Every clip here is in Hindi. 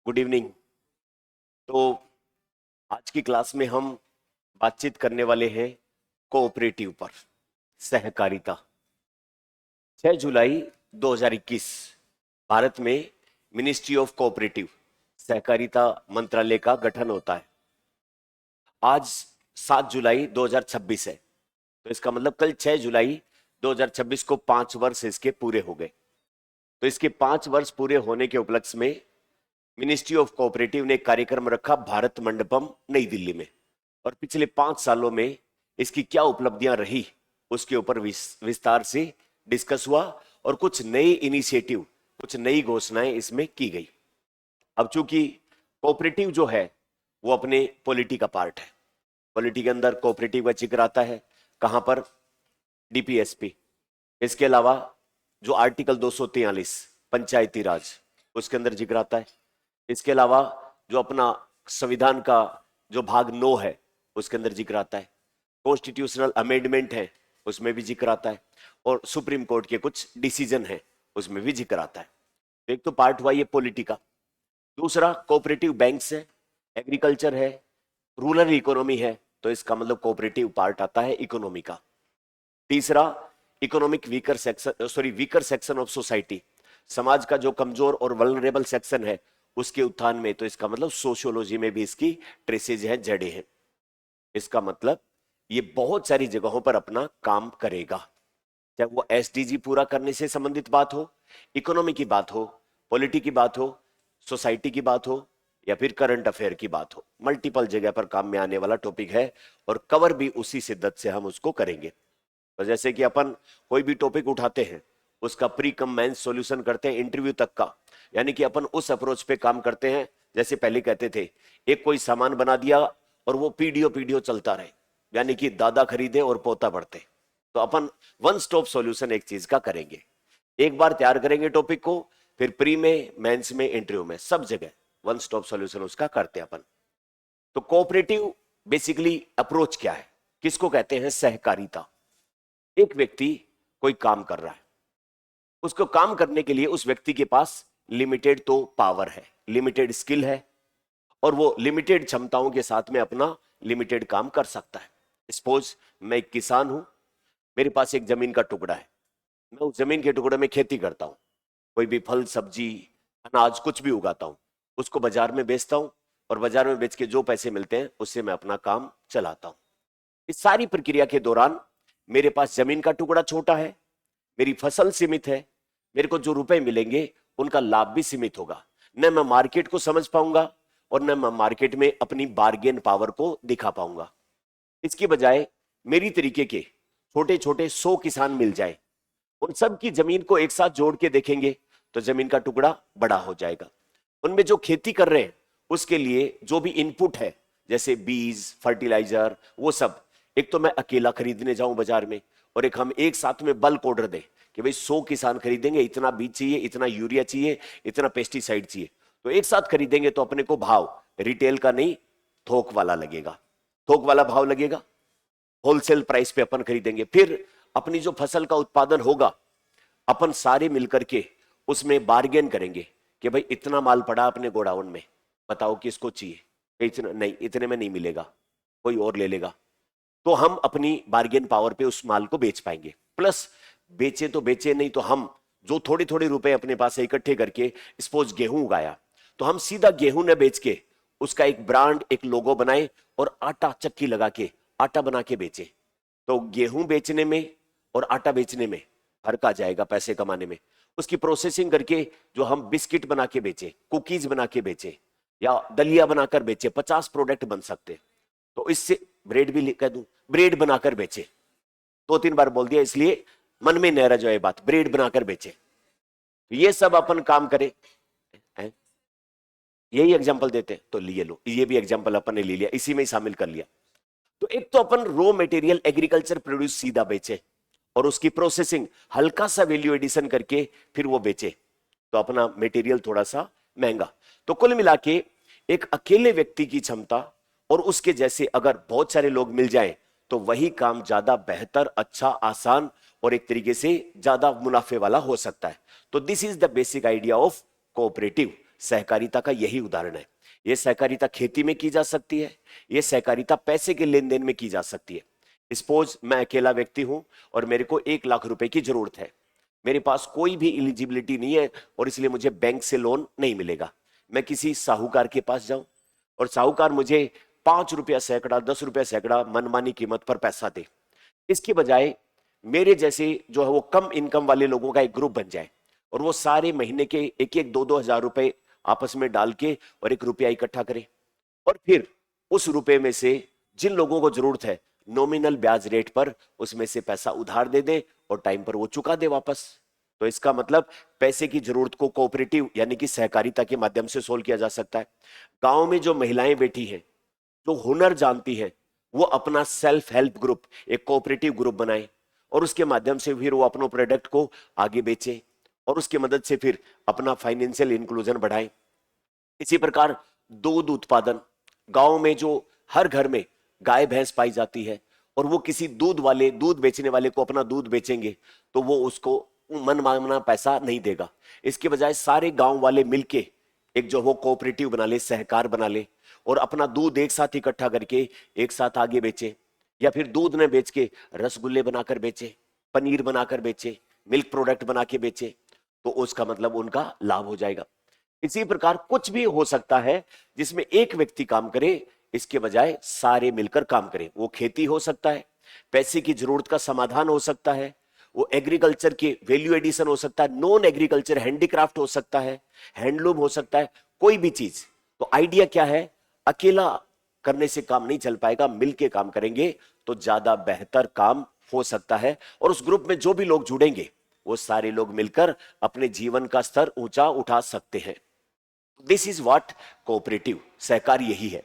Good evening. तो आज की क्लास में हम बातचीत करने वाले हैं कोऑपरेटिव पर, सहकारिता। 6 जुलाई 2021 भारत में मिनिस्ट्री ऑफ कोऑपरेटिव, सहकारिता मंत्रालय का गठन होता है। आज 7 जुलाई 2026 है, तो इसका मतलब कल 6 जुलाई 2026 को 5 वर्ष इसके पूरे हो गए। तो इसके 5 वर्ष पूरे होने के उपलक्ष्य में मिनिस्ट्री ऑफ कोऑपरेटिव ने एक कार्यक्रम रखा भारत मंडपम, नई दिल्ली में। और पिछले 5 सालों में इसकी क्या उपलब्धियां रही उसके ऊपर विस्तार से डिस्कस हुआ और कुछ नए इनिशिएटिव, कुछ नई घोषणाएं इसमें की गई। अब चूंकि कोऑपरेटिव जो है वो अपने पॉलिटी का पार्ट है, पॉलिटी के अंदर कोऑपरेटिव का जिक्र आता है। कहां पर? डीपीएसपी। इसके अलावा जो आर्टिकल 243 पंचायती राज, उसके अंदर जिक्र आता है। इसके अलावा जो अपना संविधान का जो भाग 9 है उसके अंदर जिक्र आता है। कॉन्स्टिट्यूशनल अमेंडमेंट है उसमें भी जिक्र आता है, और सुप्रीम कोर्ट के कुछ डिसीजन है उसमें भी जिक्र आता है। तो एक तो पार्ट हुआ ये पॉलिटी का। दूसरा कोऑपरेटिव बैंक्स है, एग्रीकल्चर है, रूरल इकोनॉमी है, तो इसका मतलब कोऑपरेटिव पार्ट आता है इकोनॉमी का। तीसरा economic weaker section of society, समाज का जो कमजोर और वल्नरेबल सेक्शन है उसके उत्थान में, तो इसका मतलब सोशियोलॉजी में भी इसकी ट्रेसेज है, जड़ें हैं। इसका मतलब ये बहुत सारी जगहों पर अपना काम करेगा, चाहे वो एसडीजी पूरा करने से संबंधित बात हो, इकोनॉमी की बात हो, पॉलिटी की बात हो, सोसाइटी की बात हो, या फिर करंट अफेयर की बात हो। मल्टीपल जगह पर काम में आने वाला टॉपिक है और कवर भी उसी शिद्दत से हम उसको करेंगे। तो जैसे कि अपन कोई भी टॉपिक उठाते हैं उसका प्री कम मेंस सॉल्यूशन करते हैं इंटरव्यू तक का, यानी कि अपन उस अप्रोच पे काम करते हैं। जैसे पहले कहते थे एक कोई सामान बना दिया और वो पीडीओ चलता रहे, यानी कि दादा खरीदे और पोता बढ़ते। तो अपन वन स्टॉप सॉल्यूशन एक चीज का करेंगे, एक बार तैयार करेंगे टॉपिक को, फिर प्री में, मेंस में, इंटरव्यू में, सब जगह वन स्टॉप सॉल्यूशन उसका करते हैं अपन। तो कोऑपरेटिव बेसिकली अप्रोच क्या है, किसको कहते हैं? सहकारिता। एक व्यक्ति कोई काम कर रहा है, उसको काम करने के लिए उस व्यक्ति के पास लिमिटेड तो पावर है, लिमिटेड स्किल है, और वो लिमिटेड क्षमताओं के साथ में अपना लिमिटेड काम कर सकता है। सपोज मैं एक किसान हूं, मेरे पास एक जमीन का टुकड़ा है, मैं उस जमीन के टुकड़े में खेती करता हूं, कोई भी फल सब्जी अनाज कुछ भी उगाता हूं, उसको बाजार में बेचता हूं, और बाजार में बेच के जो पैसे मिलते हैं उससे मैं अपना काम चलाता हूं। इस सारी प्रक्रिया के दौरान मेरे पास जमीन का टुकड़ा छोटा है, मेरी फसल सीमित है, मेरे को जो रुपए मिलेंगे उनका लाभ भी सीमित होगा। न मैं मार्केट को समझ पाऊंगा और न मैं मार्केट में अपनी बार्गेन पावर को दिखा पाऊंगा। इसकी बजाय मेरी तरीके के छोटे छोटे 100 किसान मिल जाए, उन सब की जमीन को एक साथ जोड़ के देखेंगे तो जमीन का टुकड़ा बड़ा हो जाएगा। उनमें जो खेती कर रहे हैं उसके लिए जो भी इनपुट है, जैसे बीज, फर्टिलाइजर, वो सब एक तो मैं अकेला खरीदने जाऊं बाजार में, और एक हम एक साथ में बल्क ऑर्डर दें कि भाई 100 किसान खरीदेंगे, इतना बीज चाहिए, इतना यूरिया चाहिए, इतना पेस्टिसाइड चाहिए, तो एक साथ खरीदेंगे तो अपने को भाव रिटेल का नहीं थोक वाला लगेगा, थोक वाला भाव लगेगा, होलसेल प्राइस पे अपन खरीदेंगे। फिर अपनी जो फसल का उत्पादन होगा अपन सारे मिलकर के उसमें बार्गेन करेंगे कि भाई इतना माल पड़ा अपने गोडाउन में, बताओ किसको चाहिए, इतना नहीं, इतने में नहीं मिलेगा, कोई और ले लेगा। तो हम अपनी बार्गेन पावर पे उस माल को बेच पाएंगे। प्लस बेचे तो बेचे, नहीं तो हम जो थोड़े थोड़े रुपए अपने पास से इकट्ठे करके, सपोज गेहूं उगाया, तो हम सीधा गेहूं न बेच के उसका एक ब्रांड, एक लोगो बनाए और आटा चक्की लगा के आटा बना के बेचे। तो गेहूं बेचने में और आटा बेचने में फर्क आ जाएगा, पैसे कमाने में। उसकी प्रोसेसिंग करके जो हम बिस्किट बना के बेचे, कुकीज बना के बेचे, या दलिया बनाकर बेचे, 50 प्रोडक्ट बन सकते। तो इससे ब्रेड भी कह दूं, ब्रेड बनाकर बेचे, 2-3 बार बोल दिया इसलिए मन में न रह जाए बात, ब्रेड बनाकर बेचे। तो ये सब अपन काम करें, यही एग्जांपल देते तो लिए लो, ये भी एग्जांपल अपन ने ले लिया, इसी में ही शामिल कर लिया। तो एक तो अपन रॉ मटेरियल एग्रीकल्चर प्रोड्यूस सीधा बेचे और उसकी प्रोसेसिंग हल्का सा वैल्यू एडिशन करके फिर वो बेचे, तो अपना मटेरियल थोड़ा सा महंगा। तो कुल मिला के एक अकेले व्यक्ति की क्षमता और उसके जैसे अगर बहुत सारे लोग मिल जाएं तो वही काम ज्यादा बेहतर, अच्छा, आसान और एक तरीके से ज्यादा मुनाफे वाला हो सकता है। तो this is the basic idea of cooperative, सहकारिता का यही उदाहरण है। ये सहकारिता खेती में की जा सकती है, ये सहकारिता पैसे के लेन देन में की जा सकती है। सपोज मैं अकेला व्यक्ति हूं और मेरे को 1 लाख रुपए की जरूरत है, मेरे पास कोई भी एलिजिबिलिटी नहीं है और इसलिए मुझे बैंक से लोन नहीं मिलेगा। मैं किसी साहूकार के पास जाऊं और साहूकार मुझे 5 रुपया सैकड़ा, 10 रुपया सैकड़ा मनमानी कीमत पर पैसा दे। इसके बजाय मेरे जैसे जो है वो कम इनकम वाले लोगों का एक ग्रुप बन जाए और वो सारे महीने के एक एक 2-2 हजार रुपए आपस में डाल के और 1 रुपया इकट्ठा करें और फिर उस रुपए में से जिन लोगों को जरूरत है नॉमिनल ब्याज रेट पर उसमें से पैसा उधार दे दे और टाइम पर वो चुका दे वापस। तो इसका मतलब पैसे की जरूरत को कोऑपरेटिव यानी कि सहकारिता के माध्यम से सोल्व किया जा सकता है। गांव में जो महिलाएं बैठी हैं, जो हुनर जानती है, वो अपना सेल्फ हेल्प ग्रुप, एक कोऑपरेटिव ग्रुप बनाए और उसके माध्यम से फिर वो अपने प्रोडक्ट को आगे बेचे और उसकी मदद से फिर अपना फाइनेंशियल इंक्लूजन बढ़ाए। इसी प्रकार दूध उत्पादन, गांव में जो हर घर में गाय भैंस पाई जाती है और वो किसी दूध बेचने वाले को अपना दूध बेचेंगे तो वो उसको मनमाना पैसा नहीं देगा। इसके बजाय सारे गांव वाले मिलके एक जो वो कोऑपरेटिव बना ले, सहकार बना ले और अपना दूध एक साथ इकट्ठा करके एक साथ आगे बेचे, या फिर दूध न बेच के रसगुल्ले बनाकर बेचे, पनीर बनाकर बेचे, मिल्क प्रोडक्ट बना के बेचे, तो उसका मतलब उनका लाभ हो जाएगा। इसी प्रकार कुछ भी हो सकता है जिसमें एक व्यक्ति काम करे, इसके बजाय सारे मिलकर काम करें। वो खेती हो सकता है, पैसे की जरूरत का समाधान हो सकता है, वो एग्रीकल्चर के वैल्यू एडिशन हो सकता है, नॉन एग्रीकल्चर हैंडीक्राफ्ट हो सकता है, हैंडलूम हो सकता है, कोई भी चीज। तो आइडिया क्या है, अकेला करने से काम नहीं चल पाएगा, मिलके काम करेंगे तो ज्यादा बेहतर काम हो सकता है और उस ग्रुप में जो भी लोग जुड़ेंगे वो सारे लोग मिलकर अपने जीवन का स्तर ऊंचा उठा सकते हैं। दिस इज व्हाट कोऑपरेटिव, सहकार यही है।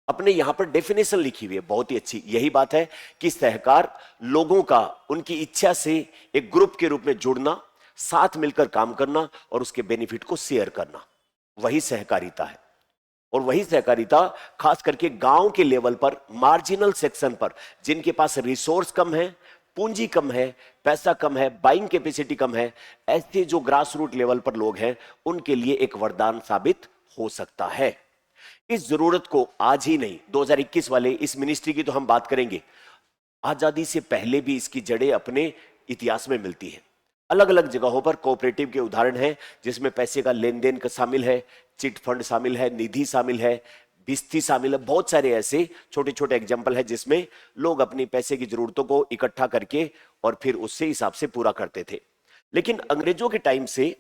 अपने यहां पर डेफिनेशन लिखी हुई है बहुत ही अच्छी, यही बात है कि सहकार लोगों का उनकी इच्छा से एक ग्रुप के रूप में जुड़ना, साथ मिलकर काम करना और उसके बेनिफिट को शेयर करना, वही सहकारिता है। और वही सहकारिता खास करके गांव के लेवल पर, मार्जिनल सेक्शन पर, जिनके पास रिसोर्स कम है, पूंजी कम है, पैसा कम है, बाइंग कैपेसिटी कम है, ऐसे जो ग्रास रूट लेवल पर लोग हैं उनके लिए एक वरदान साबित हो सकता है। इस जरूरत को आज ही नहीं, 2021 वाले इस मिनिस्ट्री की तो हम बात करेंगे, आजादी से पहले भी इसकी जड़ें अपने इतिहास में मिलती है। अलग अलग जगहों पर कोऑपरेटिव के उदाहरण हैं जिसमें पैसे का लेन देन शामिल है, चिट फंड शामिल है, निधि शामिल है, भिस्ती शामिल है, बहुत सारे ऐसे छोटे छोटे एग्जाम्पल है जिसमें लोग अपनी पैसे की जरूरतों को इकट्ठा करके और फिर उससे हिसाब से पूरा करते थे। लेकिन अंग्रेजों के टाइम से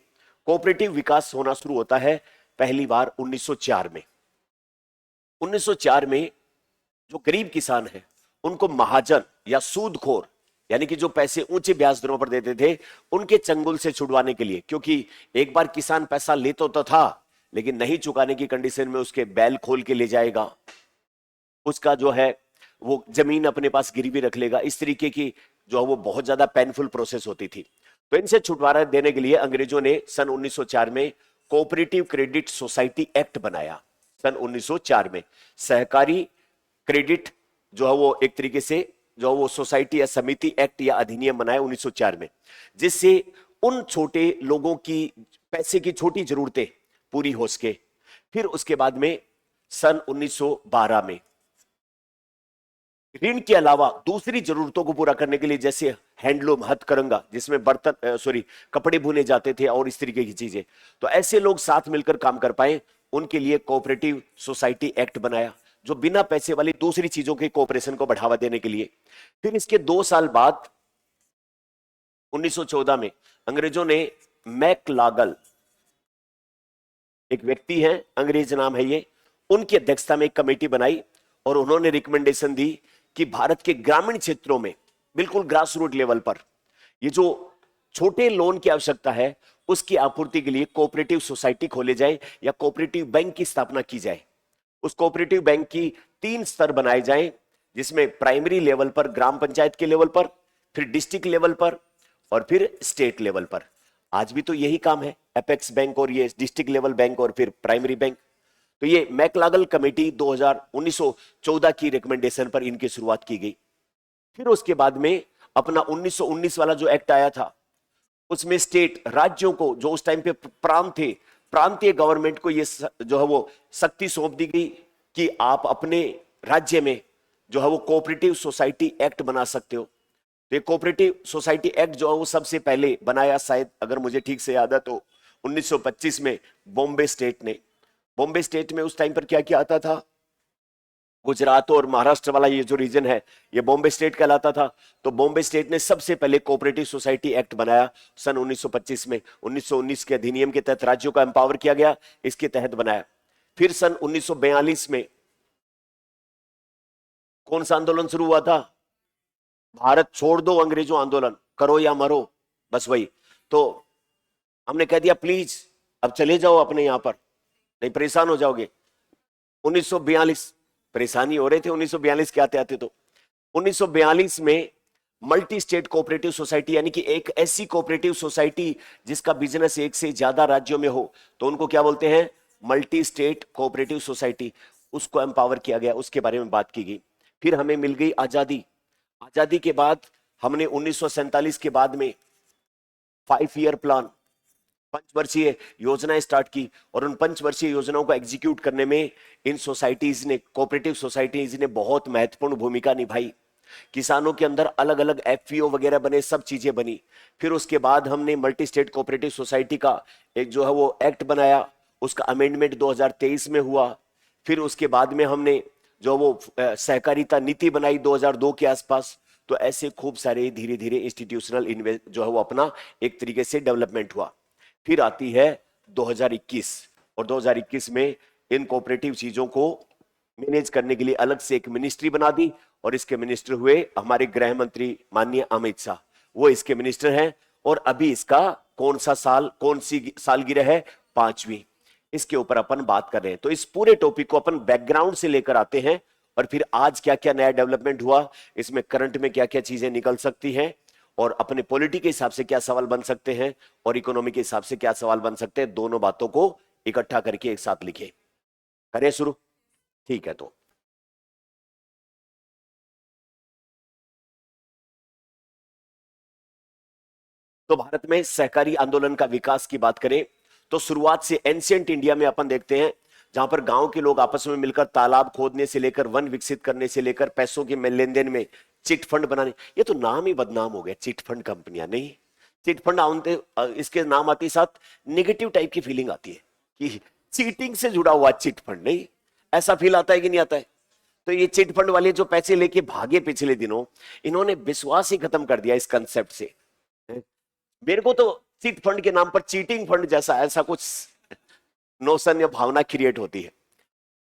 कोऑपरेटिव विकास होना शुरू होता है पहली बार 1904 में। 1904 में जो गरीब किसान है उनको महाजन या सूदखोर, यानी कि जो पैसे ऊंचे ब्याज दरों पर देते थे, उनके चंगुल से छुड़वाने के लिए, क्योंकि एक बार किसान पैसा लेता तो था लेकिन नहीं चुकाने की कंडीशन में उसके बैल खोल के ले जाएगा, उसका जो है वो जमीन अपने पास गिरवी रख लेगा, इस तरीके की जो है वो बहुत ज्यादा पेनफुल प्रोसेस होती थी। तो इनसे छुटकारा देने के लिए अंग्रेजों ने सन 1904 में कोऑपरेटिव क्रेडिट सोसाइटी एक्ट बनाया। सन 1904 में सहकारी क्रेडिट जो है वो एक तरीके से जो है वो सोसाइटी या समिति एक्ट या अधिनियम बनाया 1904 में, जिससे उन छोटे लोगों की पैसे की छोटी जरूरतें पूरी हो सके। फिर उसके बाद में सन 1912 में ऋण के अलावा दूसरी जरूरतों को पूरा करने के लिए, जैसे हैंडलूम, हथकरंगा, जिसमें बर्तन कपड़े बुने जाते थे और इस तरीके की चीजें, तो ऐसे लोग साथ मिलकर काम कर पाए, उनके लिए कोऑपरेटिव सोसाइटी एक्ट बनाया जो बिना पैसे वाली दूसरी चीजों के कोऑपरेशन को बढ़ावा देने के लिए। फिर इसके 2 साल बाद 1914 में अंग्रेजों ने मैकलागल, एक व्यक्ति है, अंग्रेज नाम है ये, उनकी अध्यक्षता में एक कमेटी बनाई और उन्होंने रिकमेंडेशन दी कि भारत के ग्रामीण क्षेत्रों में बिल्कुल ग्रास रूट लेवल पर ये जो छोटे लोन की आवश्यकता है उसकी आपूर्ति के लिए कोऑपरेटिव सोसाइटी खोले जाए या कोऑपरेटिव बैंक की स्थापना की जाए। उस कोऑपरेटिव बैंक की 3 स्तर बनाए जाएं, जिसमें प्राइमरी लेवल पर, ग्राम पंचायत के लेवल पर, फिर डिस्ट्रिक्ट लेवल पर और फिर स्टेट लेवल पर। आज भी तो यही काम है, एपेक्स बैंक और ये डिस्ट्रिक्ट लेवल बैंक और फिर प्राइमरी बैंक। तो ये मैकलागल कमेटी 1914 की रिकमेंडेशन पर इनकी शुरुआत की गई। फिर उसके बाद में अपना 1919 वाला जो एक्ट आया था उसमें स्टेट, राज्यों को, जो उस टाइम पे प्रांत थे, प्रांतीय गवर्नमेंट को ये जो है वो शक्ति सौंप दी गई कि आप अपने राज्य में जो है वो कोऑपरेटिव सोसाइटी एक्ट बना सकते हो। तो ये कोऑपरेटिव सोसाइटी एक्ट जो है वो सबसे पहले बनाया, शायद अगर मुझे ठीक से याद है तो 1925 में बॉम्बे स्टेट ने। बॉम्बे स्टेट में उस टाइम पर क्या क्या आता था, गुजरात और महाराष्ट्र वाला ये जो रीजन है ये बॉम्बे स्टेट कहलाता था। तो बॉम्बे स्टेट ने सबसे पहले कोऑपरेटिव सोसाइटी एक्ट बनाया सन 1925 में। 1919 के अधिनियम के तहत राज्यों का एम्पावर किया गया, इसके तहत बनाया। फिर सन 1942 में कौन सा आंदोलन शुरू हुआ था, भारत छोड़ दो अंग्रेजों आंदोलन, करो या मरो, बस वही। तो हमने कह दिया प्लीज अब चले जाओ अपने यहां पर, नहीं परेशान हो जाओगे। 1942 परेशानी हो रहे थे 1942 के आते आते। तो 1942 में मल्टी स्टेट कोऑपरेटिव सोसाइटी, यानी कि एक ऐसी कोऑपरेटिव सोसाइटी जिसका बिजनेस एक से ज्यादा राज्यों में हो, तो उनको क्या बोलते हैं, मल्टी स्टेट कोऑपरेटिव सोसाइटी, उसको एम्पावर किया गया, उसके बारे में बात की गई। फिर हमें मिल गई आजादी। आजादी के बाद हमने 1947 के बाद में 5 ईयर प्लान, पंचवर्षीय योजनाएं स्टार्ट की, और उन पंचवर्षीय योजनाओं को एग्जीक्यूट करने में इन सोसाइटीज ने, कोऑपरेटिव सोसाइटीज ने बहुत महत्वपूर्ण भूमिका निभाई। किसानों के अंदर अलग अलग एफपीओ वगैरह बने, सब चीजें बनी। फिर उसके बाद हमने मल्टी स्टेट कोऑपरेटिव सोसाइटी का एक जो है वो एक्ट बनाया, उसका अमेंडमेंट 2023 में हुआ। फिर उसके बाद में हमने जो वो सहकारिता नीति बनाई 2002 के आसपास। तो ऐसे खूब सारे धीरे धीरे इंस्टीट्यूशनल जो है वो अपना एक तरीके से डेवलपमेंट हुआ। फिर आती है 2021, और 2021 में इन कोऑपरेटिव चीजों को मैनेज करने के लिए अलग से एक मिनिस्ट्री बना दी, और इसके मिनिस्टर हुए हमारे गृह मंत्री माननीय अमित शाह, वो इसके मिनिस्टर हैं। और अभी इसका कौन सा साल, कौन सी सालगिरह है, 5वीं, इसके ऊपर अपन बात कर रहे हैं। तो इस पूरे टॉपिक को अपन बैकग्राउंड से लेकर आते हैं, और फिर आज क्या क्या नया डेवलपमेंट हुआ, इसमें करंट में क्या क्या चीजें निकल सकती हैं, और अपने पॉलिटी के हिसाब से क्या सवाल बन सकते हैं, और इकोनॉमी के हिसाब से क्या सवाल बन सकते हैं, दोनों बातों को इकट्ठा करके एक साथ लिखे। करें शुरू, ठीक है। तो भारत में सहकारी आंदोलन का विकास की बात करें तो शुरुआत से एंशिएंट इंडिया में अपन देखते हैं, जहां पर गांव के लोग आपस में मिलकर तालाब खोदने से लेकर वन विकसित करने से लेकर पैसों के लेन देन में चिट फंड बनाने, ये तो नाम ही बदनाम हो गया, चिट फंड कंपनियां। नहीं, चिट फंड आते इसके नाम आते साथ नेगेटिव टाइप की फीलिंग आती है कि चीटिंग से जुड़ा हुआ चिट फंड। नहीं, ऐसा फील आता है कि नहीं आता है? तो ये चिट फंड वाले जो पैसे लेके भागे पिछले दिनों, इन्होंने विश्वास ही खत्म कर दिया इस कंसेप्ट से। मेरे को तो चिट फंड के नाम पर चीटिंग फंड जैसा ऐसा कुछ नोशन या भावना क्रिएट होती है।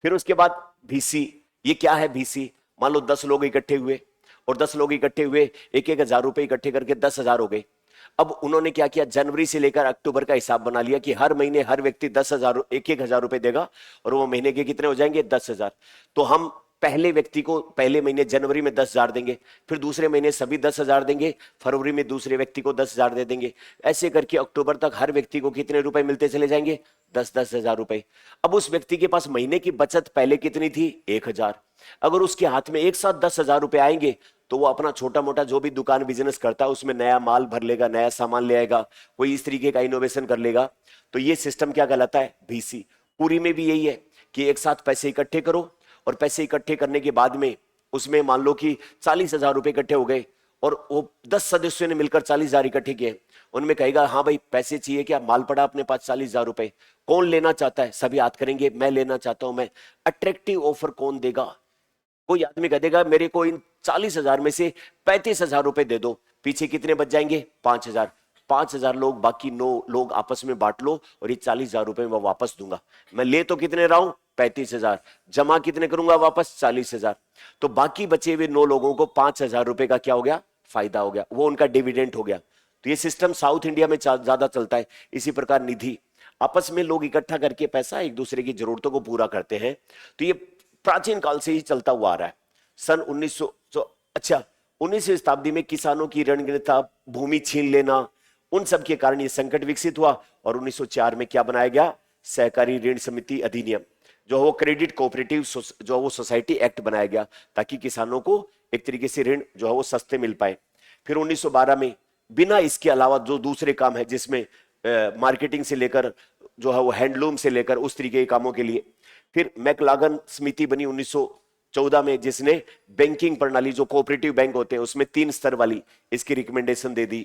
फिर उसके बाद भीसी, ये क्या है भीसी? मान लो 10 लोग इकट्ठे हुए, और 10 लोग इकट्ठे हुए, 1-1 हजार रुपए इकट्ठे करके 10,000 हो गए। अब उन्होंने क्या किया, जनवरी से लेकर अक्टूबर का हिसाब बना लिया कि हर महीने हर व्यक्ति 10,000, 1-1 हजार रुपए देगा, और वो महीने के कितने हो जाएंगे, 10,000। तो हम पहले व्यक्ति को पहले महीने जनवरी में 10,000 देंगे, फिर दूसरे महीने सभी 10,000 देंगे, फरवरी में दूसरे व्यक्ति को 10,000 दे देंगे। ऐसे करके अक्टूबर तक हर व्यक्ति को कितने रुपए मिलते चले जाएंगे, 10-10 हजार रुपए। अब उस व्यक्ति के पास महीने की बचत पहले कितनी थी, 1,000। अगर उसके हाथ में एक साथ 10,000 रुपए आएंगे, तो वो अपना छोटा मोटा जो भी दुकान बिजनेस करता है उसमें नया माल भर लेगा, नया सामान ले आएगा, कोई इस तरीके का इनोवेशन कर लेगा। तो ये सिस्टम क्या कहलाता है, भीसी। पूरी में भी यही है कि एक साथ पैसे इकट्ठे करो, और पैसे इकट्ठे करने के बाद में उसमें मान लो कि 40,000 रुपए इकट्ठे हो गए, और वो 10 सदस्यों ने मिलकर 40,000 इकट्ठे किए। उनमें कहेगा हाँ भाई पैसे चाहिए क्या, माल पड़ा अपने पास 40,000 रुपए, कौन लेना चाहता है, सभी याद करेंगे, मैं लेना चाहता हूं। मैं अट्रैक्टिव ऑफर कौन देगा, कोई आदमी कह देगा मेरे को इन 40,000 में से 35,000 रुपए दे दो, पीछे कितने बच जाएंगे, 5,000। 5,000 लोग, बाकी 9 लोग आपस में बांट लो, और ये 40,000 रुपए मैं वापस दूंगा। मैं ले तो कितने रहा हूं, 35,000, जमा कितने करूंगा वापस, 40,000। तो बाकी बचे हुए 9 लोगों को 5,000 रुपए का क्या हो गया, फायदा हो गया, वो उनका डिविडेंड हो गया। तो ये सिस्टम साउथ इंडिया में ज्यादा चलता है। इसी प्रकार निधि, आपस में लोग इकट्ठा करके पैसा एक दूसरे की जरूरतों को पूरा करते हैं। तो ये प्राचीन काल से ही चलता हुआ आ रहा है। सन 19वीं शताब्दी में किसानों की रणनीति, भूमि छीन लेना, उन सब के कारण ये संकट विकसित हुआ, और 1904 में क्या बनाया गया, सहकारी ऋण समिति अधिनियम, जो वो क्रेडिट कोऑपरेटिव जो वो सोसाइटी एक्ट बनाया गया, ताकि किसानों को एक तरीके से ऋण जो है वो सस्ते मिल पाए। फिर 1912 में बिना इसके अलावा जो दूसरे काम है, जिसमें मार्केटिंग से लेकर जो है वो हैंडलूम से लेकर उस तरीके के कामों के लिए। फिर मैकलागन समिति बनी 1914 में, जिसने बैंकिंग प्रणाली, जो कोऑपरेटिव बैंक होते हैं उसमें 3 स्तर वाली, इसकी रिकमेंडेशन दे दी।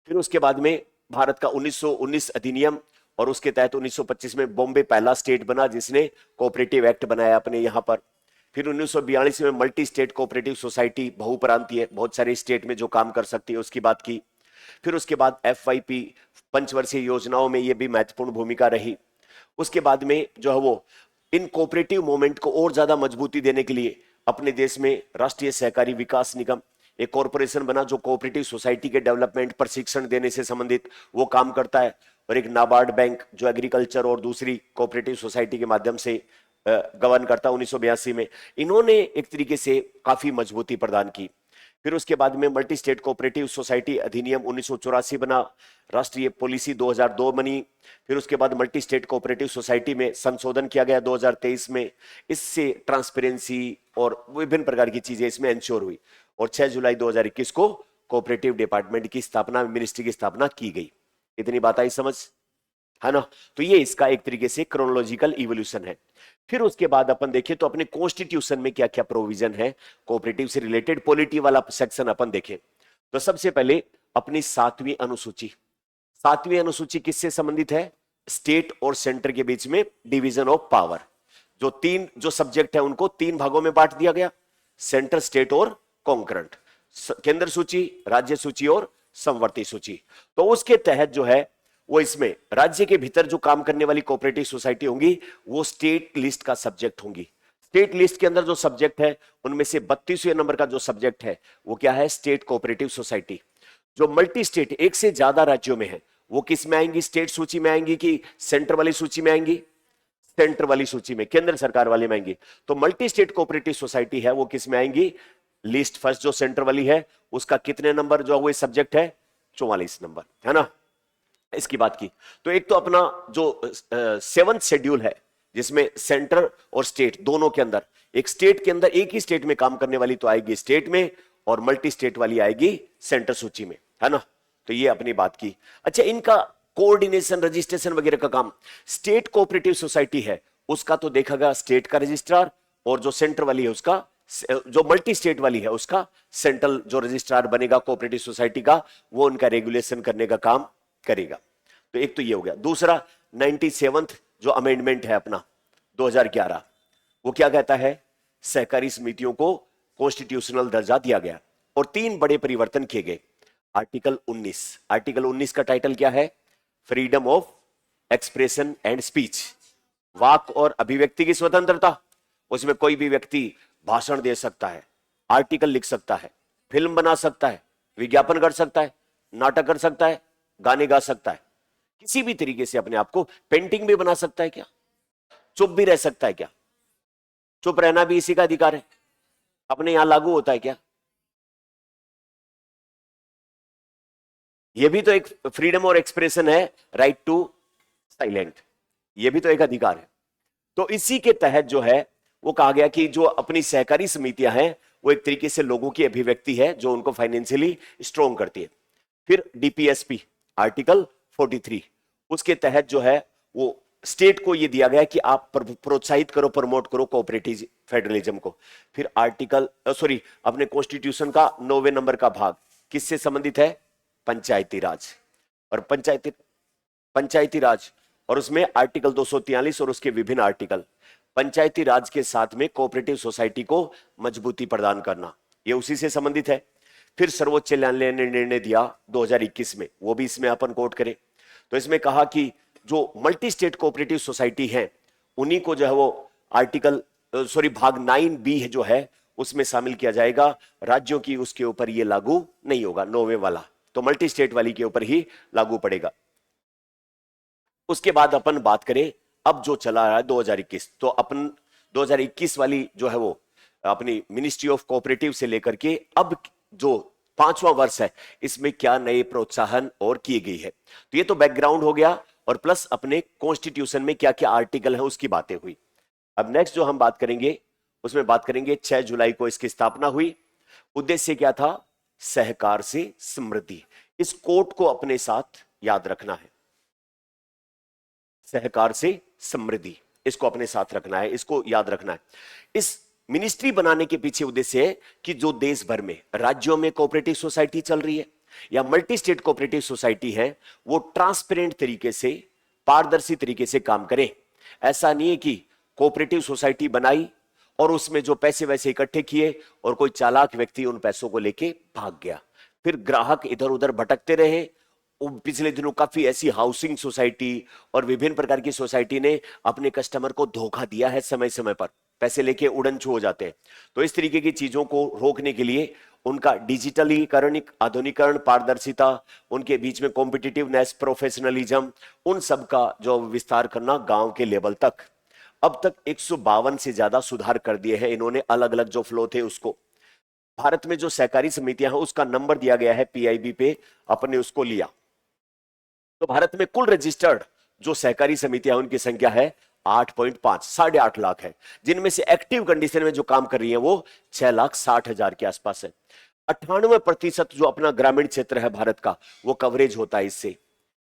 फिर उसके बाद में भारत का 1919 अधिनियम, और उसके तहत 1925 में बॉम्बे पहला स्टेट बना जिसने कोऑपरेटिव एक्ट बनाया अपने यहां पर। फिर 1942 में मल्टी स्टेट कोऑपरेटिव सोसाइटी, बहुप्रांतीय, बहुत सारे स्टेट में जो काम कर सकती है, उसकी बात की। फिर उसके बाद FYP, पंचवर्षीय योजनाओं में ये भी महत्वपूर्ण भूमिका रही। उसके बाद में जो है वो इन कोऑपरेटिव मूवमेंट को और ज्यादा मजबूती देने के लिए अपने देश में राष्ट्रीय सहकारी विकास निगम, एक कॉरपोरेशन बना जो कोऑपरेटिव सोसाइटी के डेवलपमेंट, प्रशिक्षण देने से संबंधित वो काम करता है। और एक नाबार्ड बैंक जो एग्रीकल्चर और दूसरी कोऑपरेटिव सोसाइटी के माध्यम से गवर्न करता 1982 में। इन्होंने एक तरीके से काफी मजबूती प्रदान की। फिर उसके बाद में मल्टी स्टेट कोऑपरेटिव सोसाइटी अधिनियम 1984 बना, राष्ट्रीय पॉलिसी 2002 बनी। फिर उसके बाद मल्टी स्टेट कोऑपरेटिव सोसाइटी में संशोधन किया गया 2023 में। इससे ट्रांसपेरेंसी और विभिन्न प्रकार की चीजें इसमें इंश्योर हुई। और 6 जुलाई 2021 को कोऑपरेटिव डिपार्टमेंट की स्थापना, मिनिस्ट्री की स्थापना की गई। इतनी बात आई समझ, है ना? तो ये इसका एक तरीके से क्रोनोलॉजिकल इवोल्यूशन है। फिर उसके बाद अपन देखें तो अपने कॉन्स्टिट्यूशन में क्या क्या प्रोविजन है कोऑपरेटिव से रिलेटेड, पॉलिटी वाला सेक्शन अपन देखें तो सबसे पहले अपनी 7वीं अनुसूची। 7वीं अनुसूची किससे संबंधित है? स्टेट और सेंटर के बीच में डिवीजन ऑफ पावर। जो सब्जेक्ट है उनको 3 भागों में बांट दिया गया, सेंटर, स्टेट और कॉन्करेंट। केंद्र सूची, राज्य सूची और समवर्ती सूची। तो उसके तहत जो है वो इसमें राज्य के भीतर जो काम करने वाली कोऑपरेटिव सोसाइटी होंगी वो स्टेट लिस्ट का सब्जेक्ट होंगी। स्टेट लिस्ट के अंदर जो सब्जेक्ट है उनमें से 32वें नंबर का जो सब्जेक्ट है वो क्या है? State cooperative society. जो मल्टी स्टेट, एक से ज्यादा राज्यों में है, वो किस में आएंगी? स्टेट सूची में आएंगी कि सेंटर वाली सूची में आएंगी? सेंटर वाली सूची में, केंद्र सरकार वाले में आएंगी। तो मल्टी स्टेट कोऑपरेटिव सोसाइटी है वो किस में आएंगी? लिस्ट फर्स्ट जो सेंटर वाली है उसका कितने नंबर जो वो सब्जेक्ट है? 44 नंबर, है ना? इसकी बात की तो एक तो अपना जो 7th शेड्यूल है जिसमें सेंटर और स्टेट दोनों के अंदर, एक स्टेट के अंदर एक ही स्टेट में काम करने वाली तो आएगी स्टेट में, और मल्टी स्टेट वाली आएगी सेंटर सूची में, है ना? तो ये अपनी बात की। अच्छा, इनका कोऑर्डिनेशन, रजिस्ट्रेशन वगैरह का काम, स्टेट कोऑपरेटिव सोसाइटी है उसका तो देखा गया स्टेट का रजिस्ट्रार, और जो सेंटर वाली है उसका, जो मल्टी स्टेट वाली है उसका सेंट्रल जो रजिस्ट्रार बनेगा कोऑपरेटिव सोसाइटी का, वो उनका रेगुलेशन करने का काम करेगा। तो एक तो ये हो गया। दूसरा 97th जो अमेंडमेंट है अपना 2011, वो क्या कहता है? सहकारी समितियों को कॉन्स्टिट्यूशनल दर्जा दिया गया और 3 बड़े परिवर्तन किए गए। आर्टिकल 19 का टाइटल क्या है? Freedom of expression and speech, वाक और अभिव्यक्ति की स्वतंत्रता। उसमें कोई भी व्यक्ति भाषण दे सकता है, आर्टिकल लिख सकता है, फिल्म बना सकता है, विज्ञापन कर सकता है, नाटक कर सकता है, गाने गा सकता है, किसी भी तरीके से अपने आप को, पेंटिंग भी बना सकता है क्या? चुप भी रह सकता है क्या? चुप रहना भी इसी का अधिकार है, अपने यहां लागू होता है क्या? यह भी तो एक फ्रीडम और एक्सप्रेशन है, राइट टू साइलेंट, यह भी तो एक अधिकार है। तो इसी के तहत जो है वो कहा गया कि जो अपनी सहकारी समितियां हैं वो एक तरीके से लोगों की अभिव्यक्ति है जो उनको फाइनेंशियली स्ट्रॉन्ग करती है। फिर डीपीएसपी आर्टिकल 43, उसके तहत जो है वो स्टेट को ये दिया गया कि आप प्रोत्साहित करो, प्रमोट करो कोऑपरेटिव फेडरलिज्म को। फिर अपने कॉन्स्टिट्यूशन का 9वें नंबर का भाग किससे संबंधित है? पंचायती राज। और पंचायती राज और उसमें आर्टिकल 243 और उसके विभिन्न आर्टिकल, पंचायती राज के साथ में कोऑपरेटिव सोसाइटी को मजबूती प्रदान करना, यह उसी से संबंधित है। फिर सर्वोच्च न्यायालय ने निर्णय दिया 2021 में, वो भी इसमें अपन कोट करें तो इसमें कहा कि जो मल्टी स्टेट कोऑपरेटिव सोसाइटी है उन्हीं को जो है वो भाग 9B जो है उसमें शामिल किया जाएगा। राज्यों की उसके ऊपर ये लागू नहीं होगा, 9वें वाला तो मल्टी स्टेट वाली के ऊपर ही लागू पड़ेगा। उसके बाद अपन बात करें अब जो चला रहा है 2021, तो अपन 2021 वाली जो है वो अपनी मिनिस्ट्री ऑफ कोऑपरेटिव से लेकर के अब जो 5वां वर्ष है इसमें क्या नए प्रोत्साहन और की गई है। तो ये तो बैकग्राउंड हो गया और प्लस अपने कॉन्स्टिट्यूशन में क्या क्या आर्टिकल है उसकी बातें हुई। अब नेक्स्ट जो हम बात करेंगे उसमें बात करेंगे 6 जुलाई को इसकी स्थापना हुई। उद्देश्य क्या था? सहकार से समृद्धि। इस कोट को अपने साथ याद रखना है। सहकार से समृद्धि, इसको अपने साथ रखना है, इसको याद रखना है। इस मिनिस्ट्री बनाने के पीछे उद्देश्य है कि जो देश भर में राज्यों में कोऑपरेटिव सोसाइटी चल रही है या मल्टी स्टेट कोऑपरेटिव सोसाइटी है, वो ट्रांसपेरेंट तरीके से, पारदर्शी तरीके से काम करें। ऐसा नहीं है कि कोऑपरेटिव सोसाइटी बनाई और उसमें जो पैसे वैसे इकट्ठे किए और कोई चालाक व्यक्ति उन पैसों को लेके भाग गया, फिर ग्राहक इधर उधर भटकते रहे। पिछले दिनों काफी ऐसी हाउसिंग सोसाइटी और विभिन्न प्रकार की सोसाइटी ने अपने कस्टमर को धोखा दिया है, समय समय पर पैसे लेके उड़न छू हो जाते हैं। तो इस तरीके की चीजों को रोकने के लिए उनका डिजिटलीकरण, आधुनिकरण, पारदर्शिता, उनके बीच में कॉम्पिटिटिवनेस, प्रोफेशनलिज्म, उन सब का जो विस्तार करना गांव के लेवल तक। अब तक 152 से ज्यादा सुधार कर दिए हैं इन्होंने, अलग अलग जो फ्लो थे उसको। भारत में जो सहकारी समितियां हैं उसका नंबर दिया गया है पीआईबी पे, अपने उसको लिया तो भारत में कुल रजिस्टर्ड जो सहकारी समितियां उनकी संख्या है 8.5, 8.5 लाख है, जिनमें से एक्टिव कंडीशन में जो काम कर रही है वो 6,60,000 के आसपास है। 98% जो अपना ग्रामीण क्षेत्र है भारत का, वो कवरेज होता है इससे।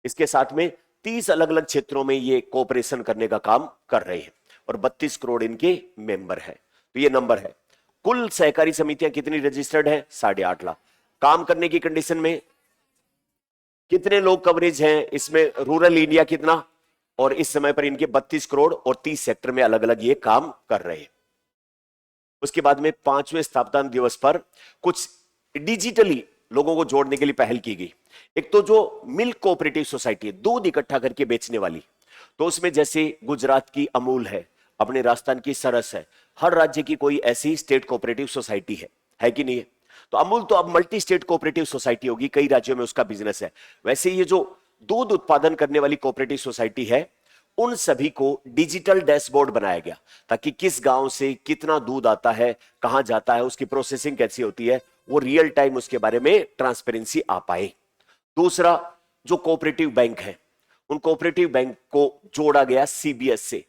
इसके साथ में 30 अलग अलग क्षेत्रों में ये कोऑपरेशन करने का काम कर रहे हैं और 32 करोड़ इनके मेंबर हैं। तो ये नंबर है। कुल सहकारी समितियां कितनी रजिस्टर्ड है? 8.5 लाख। काम करने की कंडीशन में कितने लोग कवरेज हैं इसमें? रूरल इंडिया कितना? और इस समय पर इनके 32 करोड़ और 30 सेक्टर में अलग अलग ये काम कर रहे हैं। उसके बाद में 5वें स्थापना दिवस पर कुछ डिजिटली लोगों को जोड़ने के लिए पहल की गई। एक तो जो मिल्क कोऑपरेटिव सोसाइटी है, दूध इकट्ठा करके बेचने वाली, तो उसमें जैसे गुजरात की अमूल है, अपने राजस्थान की सरस है, हर राज्य की कोई ऐसी स्टेट कोऑपरेटिव सोसाइटी है कि नहीं है? तो अमूल तो अब मल्टी स्टेट कोऑपरेटिव सोसाइटी होगी, कई राज्यों में उसका बिजनेस है। वैसे ये जो दूध उत्पादन करने वाली कोऑपरेटिव सोसाइटी है, उन सभी को डिजिटल डैशबोर्ड बनाया गया ताकि किस गांव से कितना दूध आता है, कहां जाता है, उसकी प्रोसेसिंग कैसी होती है, वो रियल टाइम उसके बारे में ट्रांसपेरेंसी आ पाए। दूसरा, जो कोऑपरेटिव बैंक है, उन कोऑपरेटिव बैंक को जोड़ा गया सीबीएस से।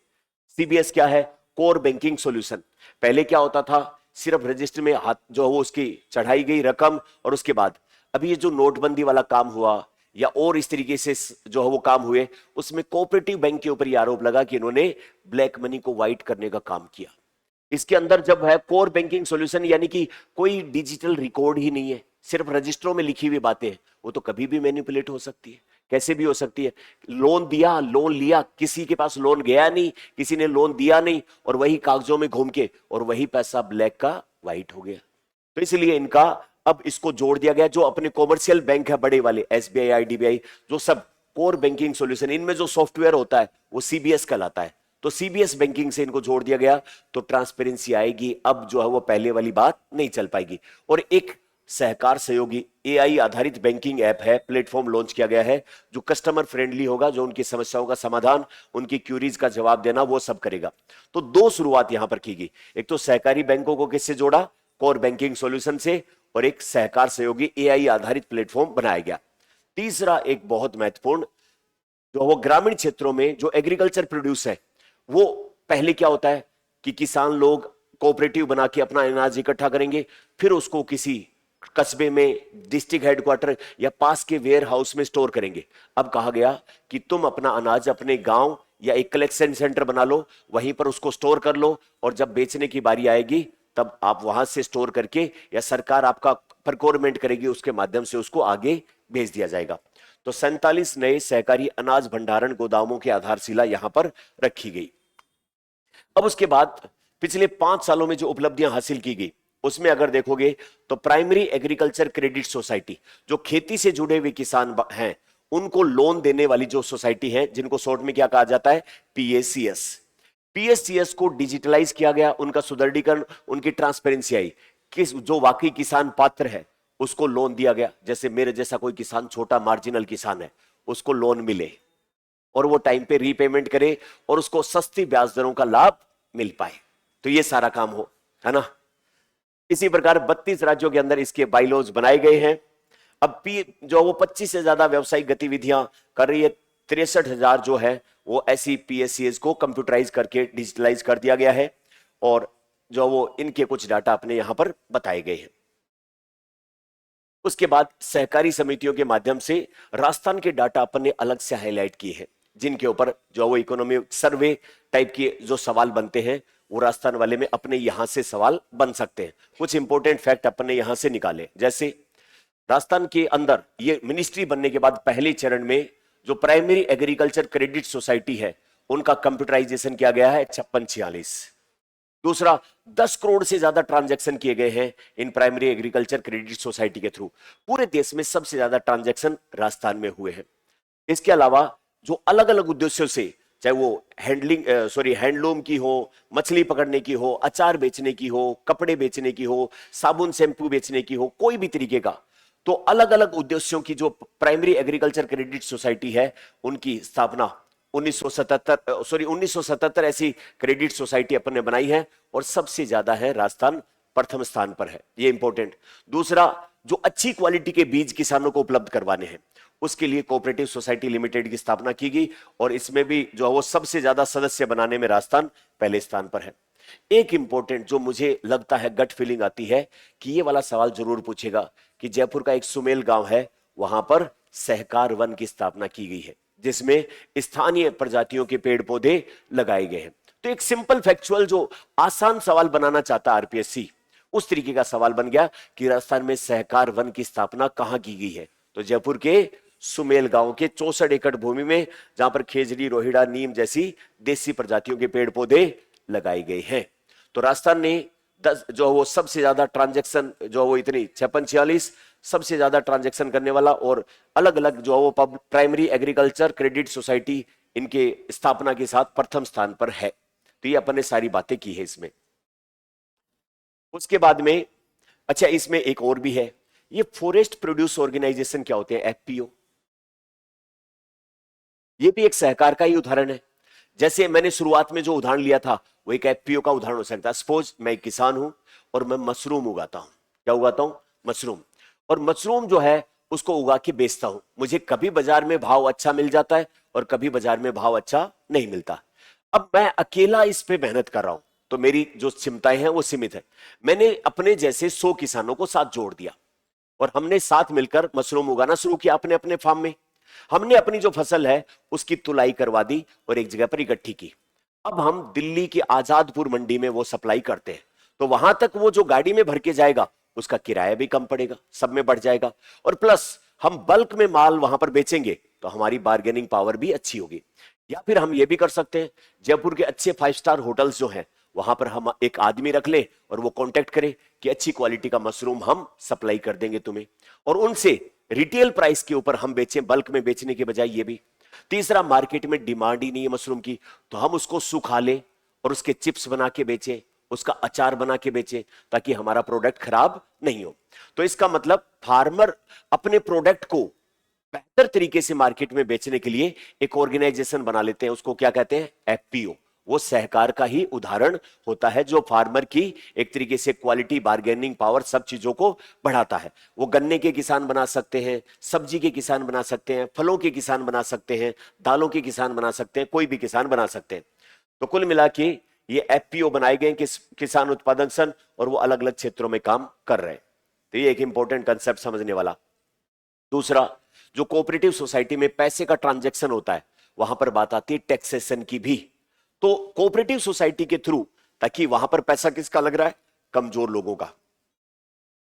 सीबीएस क्या है? Core banking solution. पहले क्या होता था? सिर्फ रजिस्टर में हाथ जो वो उसकी चढ़ाई गई रकम, और उसके बाद अभी ये जो नोटबंदी वाला काम हुआ या और इस तरीके से जो है वो काम हुए, उसमें कोऑपरेटिव बैंक के ऊपर ये आरोप लगा कि इन्होंने ब्लैक मनी को व्हाइट करने का काम किया। इसके अंदर जब है कोर बैंकिंग सॉल्यूशन, यानी कि कोई डिजिटल रिकॉर्ड ही नहीं है, सिर्फ रजिस्टरों में लिखी हुई बातें हैं, वो तो कभी भी मैनिपुलेट हो सकती है, कैसे भी हो सकती है। लोन दिया, लोन लिया, किसी के पास लोन गया नहीं, किसी ने लोन दिया नहीं, और वही कागजों में घूम के और वही पैसा ब्लैक का व्हाइट हो गया। तो इसलिए इनका अब इसको जोड़ दिया गया। जो अपने कॉमर्शियल बैंक है बड़े वाले, एसबीआई, आईडीबीआई, जो सब कोर बैंकिंग सॉल्यूशन, इनमें जो सॉफ्टवेयर होता है वो सीबीएस कहलाता है। तो सीबीएस बैंकिंग से इनको जोड़ दिया गया, तो ट्रांसपेरेंसी आएगी। अब जो है वो पहले वाली बात नहीं चल पाएगी। और एक सहकार सहयोगी एआई आधारित बैंकिंग ऐप है, प्लेटफॉर्म लॉन्च किया गया है, जो कस्टमर फ्रेंडली होगा, जो उनकी समस्याओं का समाधान, उनकी क्यूरीज का जवाब देना, वो सब करेगा। तो दो शुरुआत यहां पर की गई। एक तो सहकारी बैंकों को किससे जोड़ा? कोर बैंकिंग सॉल्यूशन से। और एक सहकार सहयोगी एआई आधारित प्लेटफॉर्म बनाया गया। तीसरा एक बहुत महत्वपूर्ण, जो वो ग्रामीण क्षेत्रों में जो एग्रीकल्चर प्रोड्यूस है, वो पहले क्या होता है कि किसान लोग कोऑपरेटिव बना के अपना अनाज इकट्ठा करेंगे, फिर उसको किसी कस्बे में, डिस्ट्रिक्ट हेडक्वार्टर या पास के वेयर हाउस में स्टोर करेंगे। अब कहा गया कि तुम अपना अनाज अपने गांव या एक कलेक्शन सेंटर बना लो, वहीं पर उसको स्टोर कर लो, और जब बेचने की बारी आएगी तब आप वहां से स्टोर करके, या सरकार आपका प्रोक्योरमेंट करेगी, उसके माध्यम से उसको आगे भेज दिया जाएगा। तो 47 नए सहकारी अनाज भंडारण गोदामों की आधारशिला यहां पर रखी गई। अब उसके बाद पिछले 5 सालों में जो उपलब्धियां हासिल की गई, उसमें अगर देखोगे तो प्राइमरी एग्रीकल्चर क्रेडिट सोसाइटी, जो खेती से जुड़े हुए किसान हैं, उनको लोन देने वाली जो सोसाइटी है, जिनको शॉर्ट में क्या कहा जाता है? पीएसीएस। पीएससीएस को डिजिटलाइज किया गया, उनका सुदृढ़ीकरण, उनकी ट्रांसपेरेंसी आई। किस जो वाकई किसान पात्र है उसको लोन दिया गया। जैसे मेरे जैसा कोई किसान, छोटा मार्जिनल किसान है, उसको लोन मिले और वो टाइम पे रीपेमेंट करे और उसको सस्ती ब्याज दरों का लाभ मिल पाए। तो ये सारा काम हो, है ना। इसी प्रकार 32 राज्यों के अंदर इसके बाइलॉज बनाए गए हैं। अब जो वो 25 से ज्यादा व्यावसायिक गतिविधियां कर रही है, 63,000 जो है वो ऐसी पीएससीएस को कंप्यूटराइज करके डिजिटलाइज कर दिया गया है। और जो वो इनके कुछ डाटा अपने यहां पर बताए गए हैं। उसके बाद सहकारी समितियों के माध्यम से राजस्थान के डाटा अपन ने अलग से हाईलाइट किए हैं। जिनके ऊपर जो वो इकोनॉमी सर्वे टाइप के जो सवाल बनते हैं वो राजस्थान वाले में अपने यहां से सवाल बन सकते हैं। कुछ इंपॉर्टेंट फैक्ट अपने यहां से निकाले, जैसे राजस्थान के अंदर ये मिनिस्ट्री बनने के बाद पहले चरण में जो प्राइमरी एग्रीकल्चर क्रेडिट सोसाइटी है उनका कंप्यूटराइजेशन किया गया है 5646। दूसरा, 10 करोड़ से ज्यादा ट्रांजैक्शन किए गए हैं in primary agriculture credit society के थ्रू। पूरे देश में सबसे ज्यादा ट्रांजैक्शन राजस्थान में हुए हैं। इसके अलावा जो अलग अलग उद्देश्यों से, चाहे वो हैंडलूम की हो, मछली पकड़ने की हो, अचार बेचने की हो, कपड़े बेचने की हो, साबुन शैंपू बेचने की हो, कोई भी तरीके का, तो अलग अलग उद्देश्यों की जो प्राइमरी एग्रीकल्चर क्रेडिट सोसाइटी है उनकी स्थापना 1977 ऐसी क्रेडिट सोसाइटी अपन ने बनाई है और सबसे ज्यादा है राजस्थान प्रथम स्थान पर है। ये इंपॉर्टेंट। दूसरा, जो अच्छी क्वालिटी के बीज किसानों को उपलब्ध करवाने हैं उसके लिए कोऑपरेटिव सोसाइटी लिमिटेड की स्थापना की गई और इसमें भी जो है वो सबसे ज्यादा सदस्य बनाने में राजस्थान पहले स्थान पर है। एक इंपॉर्टेंट जो मुझे लगता है, गट फीलिंग आती है कि ये वाला सवाल जरूर पूछेगा कि जयपुर का एक सुमेल गांव है, वहां पर सहकार वन की स्थापना की गई है जिसमें स्थानीय प्रजातियों के पेड़ पौधे लगाए गए हैं। तो एक सिंपल फैक्चुअल जो आसान सवाल बनाना चाहता आरपीएससी, उस तरीके का सवाल बन गया कि राजस्थान में सहकार वन की स्थापना कहां की गई है। तो जयपुर के सुमेल गांव के 64 एकड़ भूमि में, जहां पर खेजड़ी, रोहिड़ा, नीम जैसी देसी प्रजातियों के पेड़ पौधे लगाए गए हैं। तो राजस्थान ने 10 जो वो सबसे ज्यादा ट्रांजैक्शन जो वो इतनी 5646 सबसे ज्यादा ट्रांजैक्शन करने वाला और अलग अलग जो वो प्राइमरी एग्रीकल्चर क्रेडिट सोसाइटी इनके स्थापना के साथ प्रथम स्थान पर है। तो ये अपन ने सारी बातें की है इसमें। उसके बाद में अच्छा, इसमें एक और भी है, ये फॉरेस्ट प्रोड्यूस ऑर्गेनाइजेशन क्या होते हैं, एफपीओ। ये भी एक सहकार का ही उदाहरण है। जैसे मैंने शुरुआत में जो उदाहरण लिया था वो एक एफपीओ का उदाहरण हो सकता है। सपोज मैं एक किसान हूं और मैं मशरूम उगाता हूं। क्या उगाता हूं? मशरूम। और मशरूम जो है उसको उगा के बेचता हूं। मुझे कभी बाजार में भाव अच्छा मिल जाता है और कभी बाजार में भाव अच्छा नहीं मिलता। अब मैं अकेला इस पे मेहनत कर रहा हूं तो मेरी जो क्षमताएं हैं वो सीमित है। मैंने अपने जैसे 100 किसानों को साथ जोड़ दिया और हमने साथ मिलकर मशरूम उगाना शुरू किया अपने अपने फार्म में। हमने अपनी जो फसल है उसकी तुलाई करवा दी और एक जगह पर इकट्ठी की। अब हम दिल्ली की आजादपुर मंडी में वो सप्लाई करते हैं, तो वहां तक वो जो गाड़ी में भर के जाएगा उसका किराया भी कम पड़ेगा, सब में बढ़ जाएगा। और प्लस हम बल्क में माल वहां पर बेचेंगे तो हमारी बार्गेनिंग पावर भी अच्छी होगी। या फिर हम ये भी कर सकते हैं, जयपुर के अच्छे 5 स्टार होटल्स जो हैं वहां पर हम एक आदमी रख ले और वो कांटेक्ट करे कि अच्छी क्वालिटी का मशरूम हम सप्लाई कर देंगे तुम्हें, और उनसे रिटेल प्राइस के ऊपर हम बेचें, बल्क में बेचने के बजाय। ये भी। तीसरा, मार्केट में डिमांड ही नहीं है मशरूम की, तो हम उसको सुखा ले और उसके चिप्स बना के बेचें, उसका अचार बना के बेचें, ताकि हमारा प्रोडक्ट खराब नहीं हो। तो इसका मतलब फार्मर अपने प्रोडक्ट को बेहतर तरीके से मार्केट में बेचने के लिए एक ऑर्गेनाइजेशन बना लेते हैं, उसको क्या कहते हैं? एफपीओ। वो सहकार का ही उदाहरण होता है जो फार्मर की एक तरीके से क्वालिटी, बार्गेनिंग पावर, सब चीजों को बढ़ाता है। वो गन्ने के किसान बना सकते हैं, सब्जी के किसान बना सकते हैं, फलों के किसान बना सकते हैं, दालों के किसान बना सकते हैं, कोई भी किसान बना सकते हैं। तो कुल मिला के ये एफपीओ बनाए गए किसान उत्पादक संघ, और वो अलग अलग क्षेत्रों में काम कर रहे हैं। तो ये एक इंपॉर्टेंट कंसेप्ट समझने वाला। दूसरा, जो कोऑपरेटिव सोसाइटी में पैसे का ट्रांजैक्शन होता है वहां पर बात आती है टैक्सेशन की भी। तो कोऑपरेटिव सोसाइटी के थ्रू, ताकि वहां पर पैसा किसका लग रहा है? कमजोर लोगों का,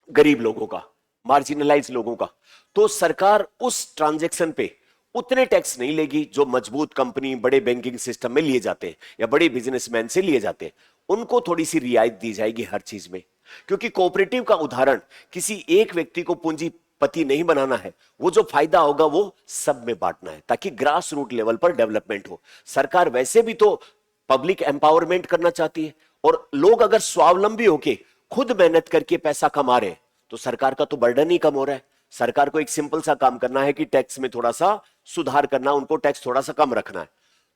गरीब लोगों का, मार्जिनलाइज लोगों का। तो सरकार उस ट्रांजैक्शन पे उतने टैक्स नहीं लेगी जो मजबूत कंपनी, बड़े बैंकिंग सिस्टम में लिए जाते हैं या बड़े बिजनेसमैन से लिए जाते हैं। उनको थोड़ी सी रियायत दी जाएगी हर चीज में, क्योंकि कोऑपरेटिव का उदाहरण किसी एक व्यक्ति को पूंजीपति नहीं बनाना है। वो जो फायदा होगा वो सब में बांटना है, ताकि ग्रास रूट लेवल पर डेवलपमेंट हो। सरकार वैसे भी तो पब्लिक एम्पावरमेंट करना चाहती है, और लोग अगर स्वावलंबी होके खुद मेहनत करके पैसा कमा रहे हैं तो सरकार का तो बर्डन ही कम हो रहा है। सरकार को एक सिंपल सा काम करना है कि टैक्स में थोड़ा सा सुधार करना, उनको टैक्स थोड़ा सा कम रखना है।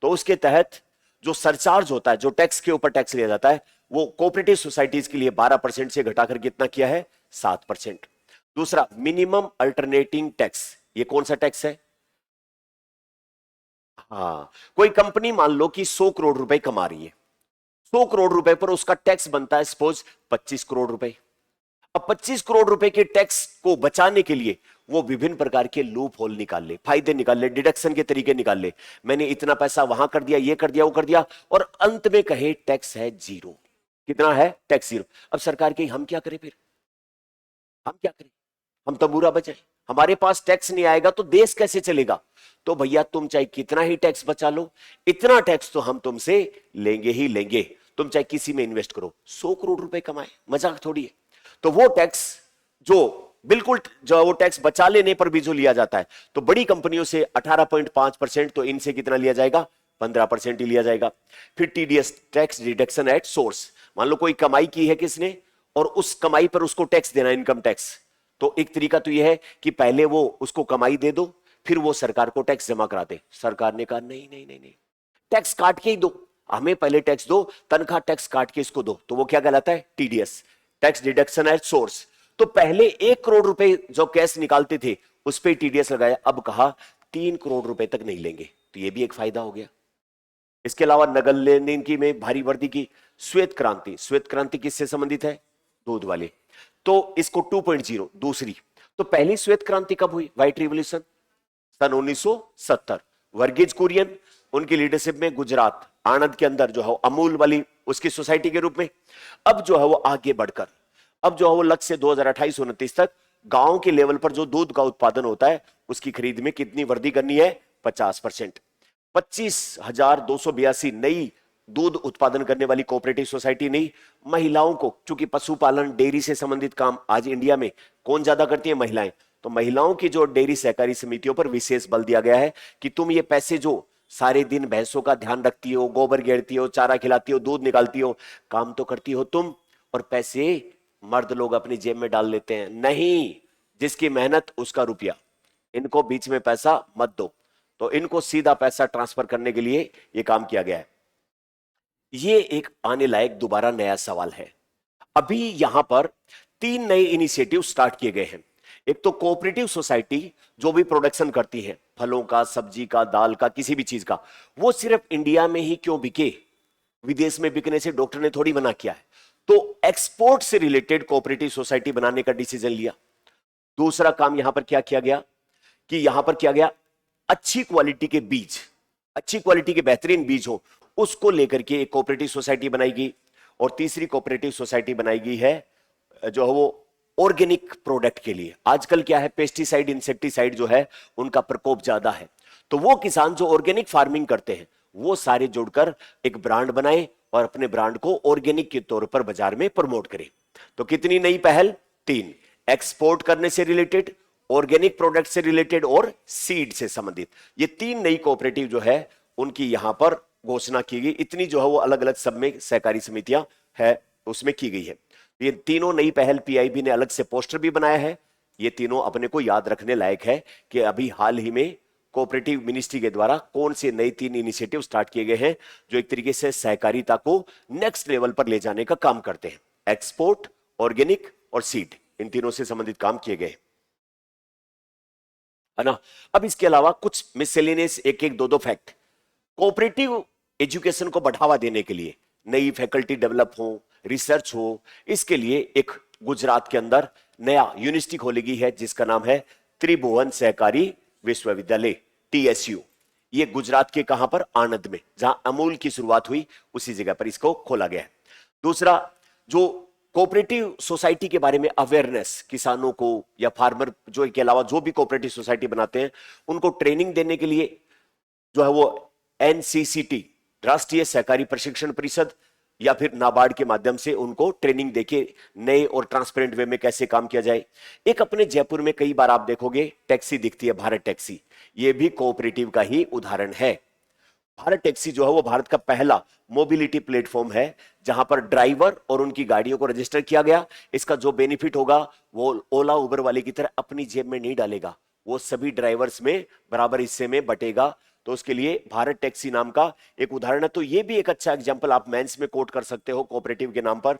तो उसके तहत जो सरचार्ज होता है, जो टैक्स के ऊपर टैक्स लिया जाता है, वो कोऑपरेटिव सोसाइटीज के लिए 12% से घटाकर कितना किया है? 7%। दूसरा, मिनिमम अल्टरनेटिंग टैक्स। ये कौन सा टैक्स है? हाँ, कोई कंपनी मान लो कि 100 करोड़ रुपए कमा रही है, 100 करोड़ रुपए पर उसका टैक्स बनता है सपोज 25 करोड़ रुपए। अब 25 करोड़ रुपए के टैक्स को बचाने के लिए वो विभिन्न प्रकार के लूप होल निकाल ले, फायदे निकाल ले, डिडक्शन के तरीके निकाल ले। मैंने इतना पैसा वहां कर दिया, ये कर दिया, वो कर दिया, और अंत में कहे टैक्स है जीरो। कितना है? Tax zero. अब सरकार की हम क्या करें फिर? हम क्या करें? हम तो बुरा बचे। हमारे पास टैक्स नहीं आएगा तो देश कैसे चलेगा? तो भैया तुम चाहे कितना ही टैक्स बचा लो, इतना टैक्स तो हम तुमसे लेंगे ही लेंगे। तुम चाहे किसी में इन्वेस्ट करो, 100 करोड़ रुपए कमाए, मजाक थोड़ी है। तो वो टैक्स जो बिल्कुल, जो वो टैक्स बचा लेने पर भी जो लिया जाता है, तो बड़ी कंपनियों से 18.5%, तो इनसे कितना लिया जाएगा? 15% ही लिया जाएगा। फिर TDS, tax deduction at source. मान लो कोई कमाई की है किसने, और उस कमाई पर उसको टैक्स देना, इनकम टैक्स। तो एक तरीका तो यह है कि पहले वो उसको कमाई दे दो, फिर वो सरकार को टैक्स जमा करा दे। सरकार ने कहा नहीं नहीं नहीं नहीं, टैक्स काट के ही दो, हमें पहले टैक्स दो, तनख्वाह टैक्स काट के इसको दो। तो वो क्या कहलाता है? TDS, tax deduction at source. तो पहले 1 करोड़ रुपए जो कैश निकालते थे उस पर टीडीएस लगाया, अब कहा 3 करोड़ रुपए तक नहीं लेंगे। तो ये भी एक फायदा हो गया। इसके अलावा नगद लेन देन की में भारी वृद्धि की। श्वेत क्रांति, श्वेत क्रांति किससे संबंधित है? दूध वाले। तो इसको 2.0 दूसरी। तो पहली श्वेत क्रांति कब हुई? व्हाइट रिवॉल्यूशन सन 1970। वर्गीज कुरियन, उनकी लीडरशिप में गुजरात आणंद के अंदर जो है अमूल वाली उसकी सोसाइटी के रूप में। अब जो है वो आगे बढ़कर, अब जो है वो लक्ष्य 2028-29 तक गांव के लेवल पर जो दूध का उत्पादन होता है उसकी खरीद में कितनी वृद्धि करनी है? 50%। 25,282 नई दूध उत्पादन करने वाली कोऑपरेटिव सोसाइटी नहीं। महिलाओं को, चूंकि पशुपालन डेयरी से संबंधित काम आज इंडिया में कौन ज्यादा करती है? महिलाएं। तो महिलाओं की जो डेयरी सहकारी समितियों पर विशेष बल दिया गया है कि तुम ये पैसे जो सारे दिन भैंसों का ध्यान रखती हो, गोबर घेरती हो, चारा खिलाती हो, दूध निकालती हो, काम तो करती हो तुम, और पैसे मर्द लोग अपनी जेब में डाल लेते हैं। नहीं, जिसकी मेहनत उसका रुपया। इनको बीच में पैसा मत दो। तो इनको सीधा पैसा ट्रांसफर करने के लिए यह काम किया गया है। ये एक आने लायक दोबारा नया सवाल है। अभी यहां पर 3 नए इनिशिएटिव स्टार्ट किए गए हैं। एक तो कोऑपरेटिव सोसाइटी जो भी प्रोडक्शन करती है, फलों का, सब्जी का, दाल का, किसी भी चीज का, वो सिर्फ इंडिया में ही क्यों बिके? विदेश में बिकने से डॉक्टर ने थोड़ी मना किया है। तो एक्सपोर्ट से रिलेटेड कोऑपरेटिव सोसाइटी बनाने का डिसीजन लिया। दूसरा काम यहां पर क्या किया गया कि यहां पर किया गया अच्छी क्वालिटी के बीज, अच्छी क्वालिटी के बेहतरीन बीज हो, उसको लेकर के एक कोऑपरेटिव सोसाइटी बनाई गई। और तीसरी कोऑपरेटिव सोसाइटी बनाई गई है जो है वो ऑर्गेनिक प्रोडक्ट के लिए। आजकल क्या है, पेस्टिसाइड, इंसेक्टिसाइड जो है उनका प्रकोप ज्यादा है। तो वो किसान जो ऑर्गेनिक फार्मिंग करते हैं वो सारे जुड़कर एक ब्रांड बनाए और अपने ब्रांड को ऑर्गेनिक के तौर पर बाजार में प्रमोट करें। तो कितनी नई पहल? 3। एक्सपोर्ट करने से रिलेटेड, ऑर्गेनिक प्रोडक्ट से रिलेटेड और सीड से संबंधित। ये 3 नई कोऑपरेटिव जो है उनकी यहां पर घोषणा की गई। इतनी जो है वो अलग अलग सब में सहकारी समितियां है उसमें की गई है। ये तीनों नई पहल पीआईबी ने अलग से पोस्टर भी बनाया है। ये तीनों अपने को याद रखने लायक है कि अभी हाल ही में कोऑपरेटिव मिनिस्ट्री के द्वारा कौन से नए 3 इनिशिएटिव स्टार्ट किए गए हैं जो एक तरीके से सहकारिता को नेक्स्ट लेवल पर ले जाने का काम करते हैं। एक्सपोर्ट, ऑर्गेनिक और सीड, इन तीनों से संबंधित काम किए गए है ना। अब इसके अलावा कुछ मिससेलेनियस एक एक दो दो फैक्ट। कोऑपरेटिव एजुकेशन को बढ़ावा देने के लिए नई फैकल्टी डेवलप हो, रिसर्च हो, इसके लिए एक गुजरात के अंदर नया यूनिवर्सिटी खोली गई है जिसका नाम है त्रिभुवन सहकारी विश्वविद्यालय, टीएसयू। ये गुजरात के कहां पर? आणंद में, जहां अमूल की शुरुआत हुई उसी जगह पर इसको खोला गया है। दूसरा, जो कोऑपरेटिव सोसाइटी के बारे में अवेयरनेस किसानों को या फार्मर जो के अलावा जो भी कोऑपरेटिव सोसाइटी बनाते हैं उनको ट्रेनिंग देने के लिए जो है वो एनसीसीटी, राष्ट्रीय सहकारी प्रशिक्षण परिषद, या फिर नाबार्ड के माध्यम से उनको ट्रेनिंग देके नए और ट्रांसपेरेंट वे में कैसे काम किया जाए। एक अपने जयपुर में कई बार आप देखोगे टैक्सी दिखती है, भारत टैक्सी, ये भी कोऑपरेटिव का ही उदाहरण है। भारत टैक्सी जो है वो भारत का पहला मोबिलिटी प्लेटफॉर्म है जहां पर ड्राइवर और उनकी गाड़ियों को रजिस्टर किया गया। इसका जो बेनिफिट होगा वो ओला उबर वाले की तरह अपनी जेब में नहीं डालेगा, वो सभी ड्राइवर्स में बराबर हिस्से में बटेगा। तो उसके लिए भारत टैक्सी नाम का एक उदाहरण है। तो ये भी एक अच्छा एग्जांपल आप मेंस में कोट कर सकते हो कोऑपरेटिव के नाम पर।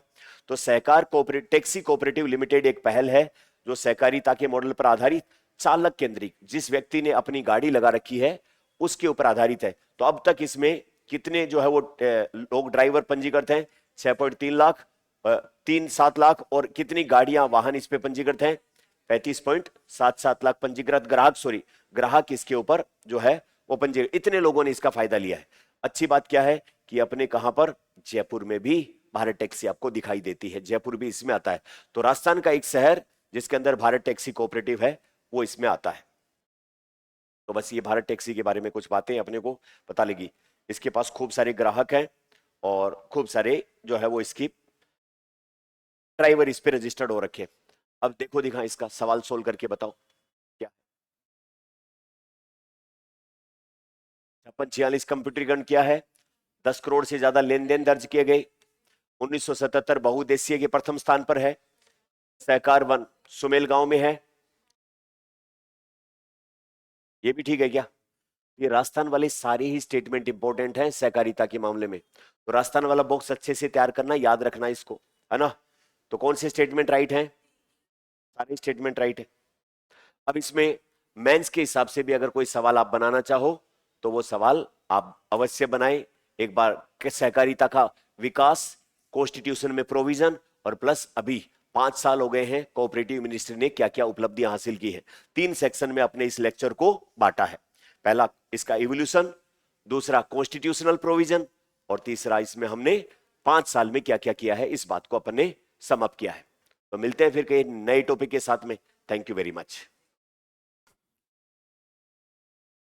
तो सहकार कोऑपरेटिव टैक्सी कोऑपरेटिव लिमिटेड एक पहल है जो सहकारिता के मॉडल पर आधारित, चालक केंद्रित, जिस व्यक्ति ने अपनी गाड़ी लगा रखी है उसके ऊपर आधारित है। तो अब तक इसमें कितने जो है वो लोग ड्राइवर पंजीकृत हैं? 6.3 लाख, 3-7 लाख। और कितनी गाड़ियां, वाहन इस पे पंजीकृत हैं? 35.77 लाख पंजीकृत ग्राहक इसके ऊपर जो है वो पंजीकृत, इतने लोगों ने इसका फायदा लिया है। अच्छी बात क्या है कि अपने कहां पर, जयपुर में भी भारत टैक्सी आपको दिखाई देती है, जयपुर भी इसमें आता है। तो राजस्थान का एक शहर जिसके अंदर भारत टैक्सी कोऑपरेटिव है वो इसमें आता है। तो बस ये भारत टैक्सी के बारे में कुछ बातें अपने को पता लगी। इसके पास खूब सारे ग्राहक हैं और खूब सारे जो है वो इसकी ड्राइवर इस पे रजिस्टर्ड हो रखे। अब देखो दिखा इसका सवाल सोल्व करके बताओ क्या। 46 कंप्यूटरीकरण किया है, 10 करोड़ से ज्यादा लेन देन दर्ज किए गए, 1977 बहुउद्देशीय के प्रथम स्थान पर है, सहकार वन सुमेल गांव में है। ये भी ठीक है क्या? ये राजस्थान वाले सारे ही स्टेटमेंट इंपॉर्टेंट हैं सहकारिता के मामले में, तो राजस्थान वाला बॉक्स अच्छे से तैयार करना, याद रखना इसको, है ना। तो कौन से स्टेटमेंट राइट हैं? सारे स्टेटमेंट राइट है। अब इसमें मेंस के हिसाब से भी अगर कोई सवाल आप बनाना चाहो तो वो सवाल आप अवश्य बनाएं। एक बार सहकारिता का विकास, कॉन्स्टिट्यूशन में प्रोविजन, और प्लस अभी 5 साल हो गए हैं कोऑपरेटिव मिनिस्ट्री ने क्या क्या उपलब्धियां हासिल की है। 3 सेक्शन में अपने इस लेक्चर को बांटा है। पहला इसका इवोल्यूशन, दूसरा कॉन्स्टिट्यूशनल प्रोविजन, और तीसरा इसमें हमने 5 साल में क्या क्या किया है इस बात को अपने सम अप किया है। तो मिलते हैं फिर कई नए टॉपिक के साथ में। Thank you very much.